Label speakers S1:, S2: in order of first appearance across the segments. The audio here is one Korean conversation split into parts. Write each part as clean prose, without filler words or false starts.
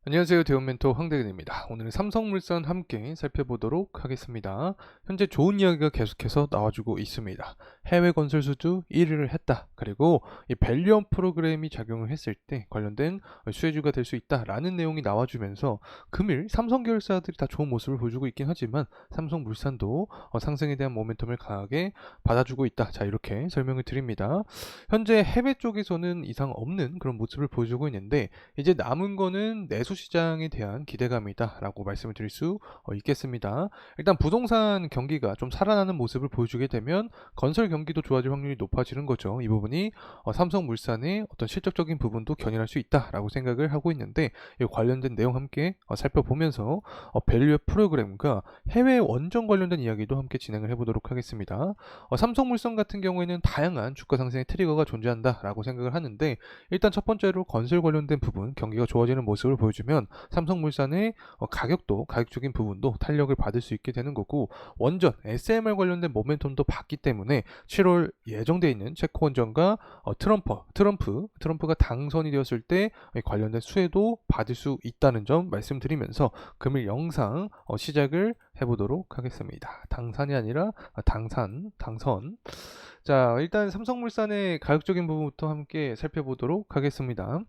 S1: 안녕하세요. 대원 멘토 황대근입니다. 오늘은 삼성물산 함께 살펴보도록 하겠습니다. 현재 좋은 이야기가 계속해서 나와주고 있습니다. 해외 건설 수주 1위를 했다. 그리고 이 밸류업 프로그램이 작용을 했을 때 관련된 수혜주가 될 수 있다라는 내용이 나와주면서 금일 삼성 계열사들이 다 좋은 모습을 보여주고 있긴 하지만 삼성물산도 상승에 대한 모멘텀을 강하게 받아주고 있다. 자, 이렇게 설명을 드립니다. 현재 해외 쪽에서는 이상 없는 그런 모습을 보여주고 있는데 이제 남은 거는 내수 시장에 대한 기대감이다라고 말씀을 드릴 수 있겠습니다. 일단 부동산 경기가 좀 살아나는 모습을 보여주게 되면 건설 경기도 좋아질 확률이 높아지는 거죠. 이 부분이 삼성물산의 어떤 실적적인 부분도 견인할 수 있다라고 생각을 하고 있는데 이 관련된 내용 함께 살펴보면서 밸류업 프로그램과 해외 원전 관련된 이야기도 함께 진행을 해보도록 하겠습니다. 삼성물산 같은 경우에는 다양한 주가 상승의 트리거가 존재한다라고 생각을 하는데 일단 첫 번째로 건설 관련된 부분 경기가 좋아지는 모습을 보여주면 삼성물산의 가격도 가격적인 부분도 탄력을 받을 수 있게 되는 거고 원전 SMR 관련된 모멘텀도 봤기 때문에 7월 예정돼 있는 체코 원전과 트럼프가 당선이 되었을 때 관련된 수혜도 받을 수 있다는 점 말씀드리면서 금일 영상 시작을 해보도록 하겠습니다. 당산이 아니라 당선. 자, 일단 삼성물산의 가격적인 부분부터 함께 살펴보도록 하겠습니다.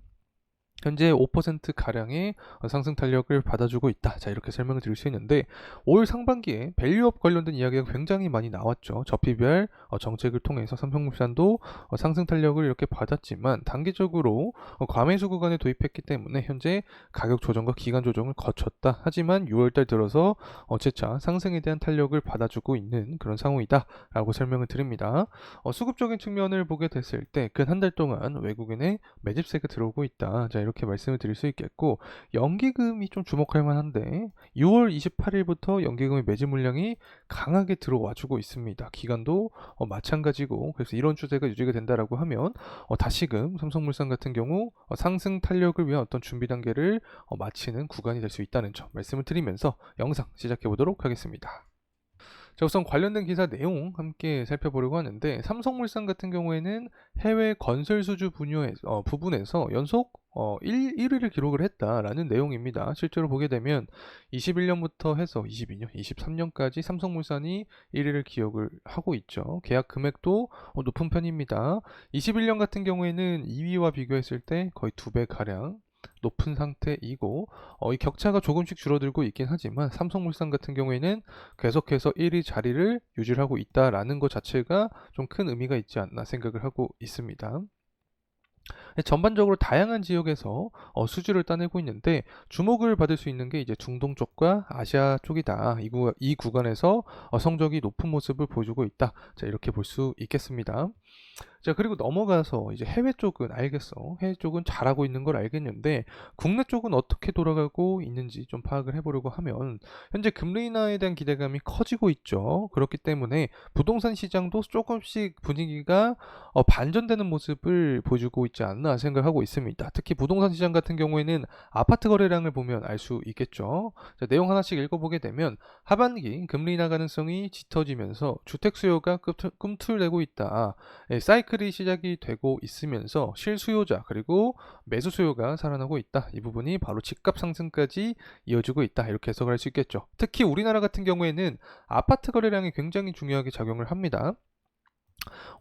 S1: 현재 5%가량의 상승 탄력을 받아주고 있다. 자, 이렇게 설명을 드릴 수 있는데 올 상반기에 밸류업 관련된 이야기가 굉장히 많이 나왔죠. 저PBR 정책을 통해서 삼성물산도 상승 탄력을 이렇게 받았지만 단기적으로 과매수 구간에 도입했기 때문에 현재 가격 조정과 기간 조정을 거쳤다. 하지만 6월달 들어서 재차 상승에 대한 탄력을 받아주고 있는 그런 상황이다 라고 설명을 드립니다. 수급적인 측면을 보게 됐을 때 근 한 달 동안 외국인의 매집세가 들어오고 있다. 자, 이렇게 말씀을 드릴 수 있겠고 연기금이 좀 주목할 만한데 6월 28일부터 연기금의 매집 물량이 강하게 들어와 주고 있습니다. 기간도 마찬가지고 그래서 이런 추세가 유지가 된다라고 하면 다시금 삼성물산 같은 경우 상승 탄력을 위한 어떤 준비 단계를 마치는 구간이 될 수 있다는 점 말씀을 드리면서 영상 시작해 보도록 하겠습니다. 자, 우선 관련된 기사 내용 함께 살펴보려고 하는데 삼성물산 같은 경우에는 해외 건설 수주 부분에서 연속 1위를 기록을 했다라는 내용입니다. 실제로 보게 되면 21년부터 해서 22년, 23년까지 삼성물산이 1위를 기록을 하고 있죠. 계약 금액도 높은 편입니다. 21년 같은 경우에는 2위와 비교했을 때 거의 2배 가량 높은 상태이고 이 격차가 조금씩 줄어들고 있긴 하지만 삼성물산 같은 경우에는 계속해서 1위 자리를 유지하고 있다라는 것 자체가 좀 큰 의미가 있지 않나 생각을 하고 있습니다. 전반적으로 다양한 지역에서 수주를 따내고 있는데 주목을 받을 수 있는 게 이제 중동 쪽과 아시아 쪽이다. 이 구간에서 성적이 높은 모습을 보여주고 있다. 자, 이렇게 볼 수 있겠습니다. 자, 그리고 넘어가서 이제 해외 쪽은 알겠어. 해외 쪽은 잘하고 있는 걸 알겠는데 국내 쪽은 어떻게 돌아가고 있는지 좀 파악을 해보려고 하면 현재 금리 인하에 대한 기대감이 커지고 있죠. 그렇기 때문에 부동산 시장도 조금씩 분위기가 반전되는 모습을 보여주고 있지 않나 생각하고 있습니다. 특히 부동산 시장 같은 경우에는 아파트 거래량을 보면 알 수 있겠죠. 자, 내용 하나씩 읽어보게 되면 하반기 금리 인하 가능성이 짙어지면서 주택 수요가 꿈틀대고 있다. 사이클이 시작이 되고 있으면서 실수요자 그리고 매수 수요가 살아나고 있다. 이 부분이 바로 집값 상승까지 이어지고 있다. 이렇게 해석을 할 수 있겠죠. 특히 우리나라 같은 경우에는 아파트 거래량이 굉장히 중요하게 작용을 합니다.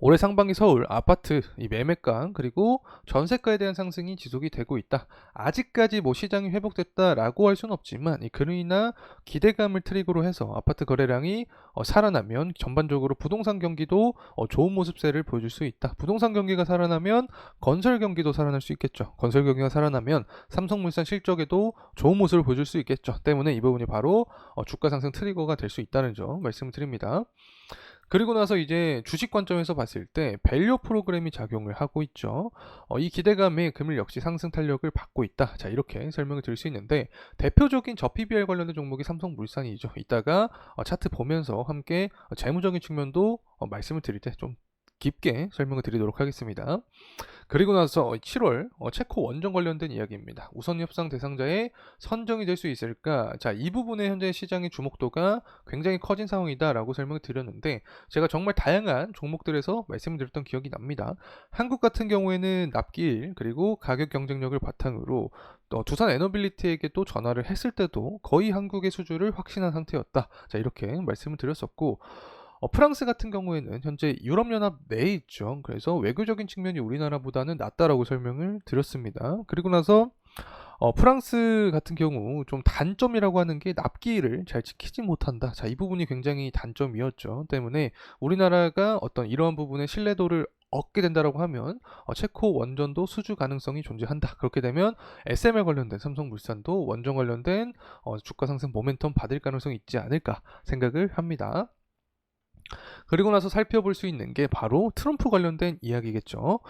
S1: 올해 상반기 서울 아파트 이 매매가 그리고 전세가에 대한 상승이 지속이 되고 있다. 아직까지 뭐 시장이 회복됐다라고 할 수는 없지만 이 그로인하 기대감을 트리거로 해서 아파트 거래량이 살아나면 전반적으로 부동산 경기도 좋은 모습세를 보여줄 수 있다. 부동산 경기가 살아나면 건설 경기도 살아날 수 있겠죠. 건설 경기가 살아나면 삼성물산 실적에도 좋은 모습을 보여줄 수 있겠죠. 때문에 이 부분이 바로 주가 상승 트리거가 될 수 있다는 점 말씀을 드립니다. 그리고 나서 이제 주식 관점에서 봤을 때 밸류 프로그램이 작용을 하고 있죠. 이 기대감에 금일 역시 상승 탄력을 받고 있다. 자, 이렇게 설명을 드릴 수 있는데 대표적인 저PBR 관련된 종목이 삼성물산이죠. 이따가 차트 보면서 함께 재무적인 측면도 말씀을 드릴 때 좀 깊게 설명을 드리도록 하겠습니다. 그리고 나서 7월 체코 원전 관련된 이야기입니다. 우선 협상 대상자에 선정이 될 수 있을까? 자, 이 부분에 현재 시장의 주목도가 굉장히 커진 상황이다라고 설명을 드렸는데 제가 정말 다양한 종목들에서 말씀드렸던 기억이 납니다. 한국 같은 경우에는 납기일 그리고 가격 경쟁력을 바탕으로 두산 에너빌리티에게 또 전화를 했을 때도 거의 한국의 수주를 확신한 상태였다. 자, 이렇게 말씀을 드렸었고, 프랑스 같은 경우에는 현재 유럽연합 내에 있죠. 그래서 외교적인 측면이 우리나라보다는 낫다라고 설명을 드렸습니다. 그리고 나서 프랑스 같은 경우 좀 단점이라고 하는 게 납기를 잘 지키지 못한다. 자, 이 부분이 굉장히 단점이었죠. 때문에 우리나라가 어떤 이러한 부분의 신뢰도를 얻게 된다라고 하면 체코 원전도 수주 가능성이 존재한다. 그렇게 되면 SMR 관련된 삼성물산도 원전 관련된 주가 상승 모멘텀 받을 가능성이 있지 않을까 생각을 합니다. 그리고 나서 살펴볼 수 있는 게 바로 트럼프 관련된 이야기겠죠.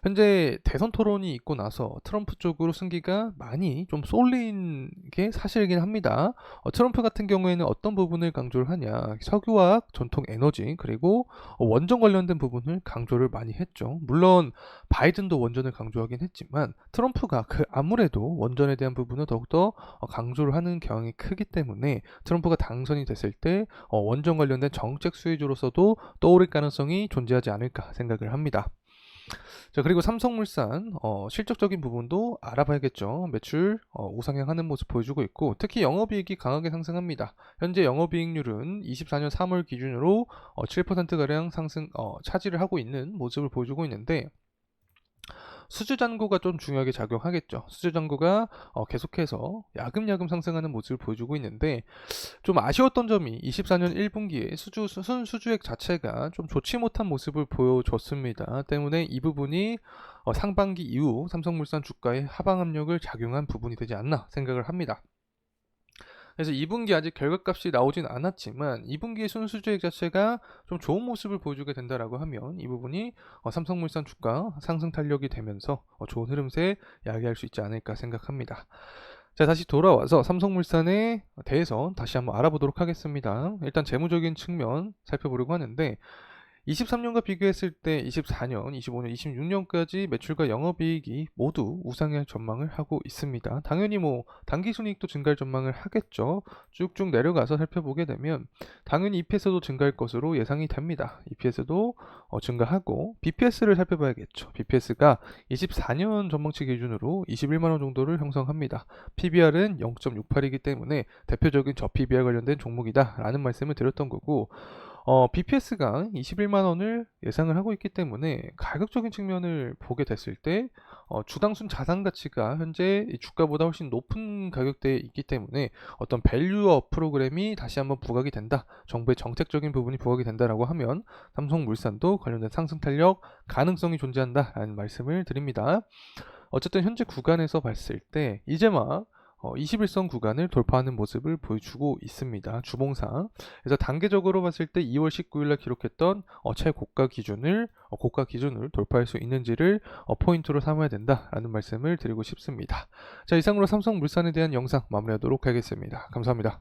S1: 현재 대선 토론이 있고 나서 트럼프 쪽으로 승기가 많이 좀 쏠린 게 사실이긴 합니다. 트럼프 같은 경우에는 어떤 부분을 강조를 하냐, 석유화학, 전통 에너지, 그리고 원전 관련된 부분을 강조를 많이 했죠. 물론 바이든도 원전을 강조하긴 했지만 트럼프가 아무래도 원전에 대한 부분을 더욱더 강조를 하는 경향이 크기 때문에 트럼프가 당선이 됐을 때 원전 관련된 정책 수혜주로서도 떠오를 가능성이 존재하지 않을까 생각을 합니다. 자, 그리고 삼성물산 실적적인 부분도 알아봐야겠죠. 매출 우상향하는 모습 보여주고 있고, 특히 영업이익이 강하게 상승합니다. 현재 영업이익률은 24년 3월 기준으로 7%가량 상승 차지를 하고 있는 모습을 보여주고 있는데, 수주잔고가 좀 중요하게 작용하겠죠. 수주잔고가 계속해서 야금야금 상승하는 모습을 보여주고 있는데, 좀 아쉬웠던 점이 24년 1분기에 순수주액 자체가 좀 좋지 못한 모습을 보여줬습니다. 때문에 이 부분이 상반기 이후 삼성물산 주가에 하방 압력을 작용한 부분이 되지 않나 생각을 합니다. 그래서 2분기 아직 결과값이 나오진 않았지만 2분기의 순수주액 자체가 좀 좋은 모습을 보여주게 된다라고 하면 이 부분이 삼성물산 주가 상승 탄력이 되면서 좋은 흐름세 야기할 수 있지 않을까 생각합니다. 자, 다시 돌아와서 삼성물산에 대해서 다시 한번 알아보도록 하겠습니다. 일단 재무적인 측면 살펴보려고 하는데, 23년과 비교했을 때 24년, 25년, 26년까지 매출과 영업이익이 모두 우상향 전망을 하고 있습니다. 당연히 당기순이익도 증가할 전망을 하겠죠. 쭉쭉 내려가서 살펴보게 되면 당연히 EPS도 증가할 것으로 예상이 됩니다. EPS도 증가하고, BPS를 살펴봐야겠죠. BPS가 24년 전망치 기준으로 21만원 정도를 형성합니다. PBR은 0.68이기 때문에 대표적인 저PBR 관련된 종목이다 라는 말씀을 드렸던 거고, BPS가 21만원을 예상을 하고 있기 때문에 가격적인 측면을 보게 됐을 때 주당순 자산 가치가 현재 이 주가보다 훨씬 높은 가격대에 있기 때문에 어떤 밸류업 프로그램이 다시 한번 부각이 된다, 정부의 정책적인 부분이 부각이 된다라고 하면 삼성물산도 관련된 상승 탄력 가능성이 존재한다라는 말씀을 드립니다. 어쨌든 현재 구간에서 봤을 때 이제 막 21선 구간을 돌파하는 모습을 보여주고 있습니다. 주봉상. 그래서 단계적으로 봤을 때 2월 19일날 기록했던 최고가 기준을 돌파할 수 있는지를 포인트로 삼아야 된다라는 말씀을 드리고 싶습니다. 자, 이상으로 삼성물산에 대한 영상 마무리하도록 하겠습니다. 감사합니다.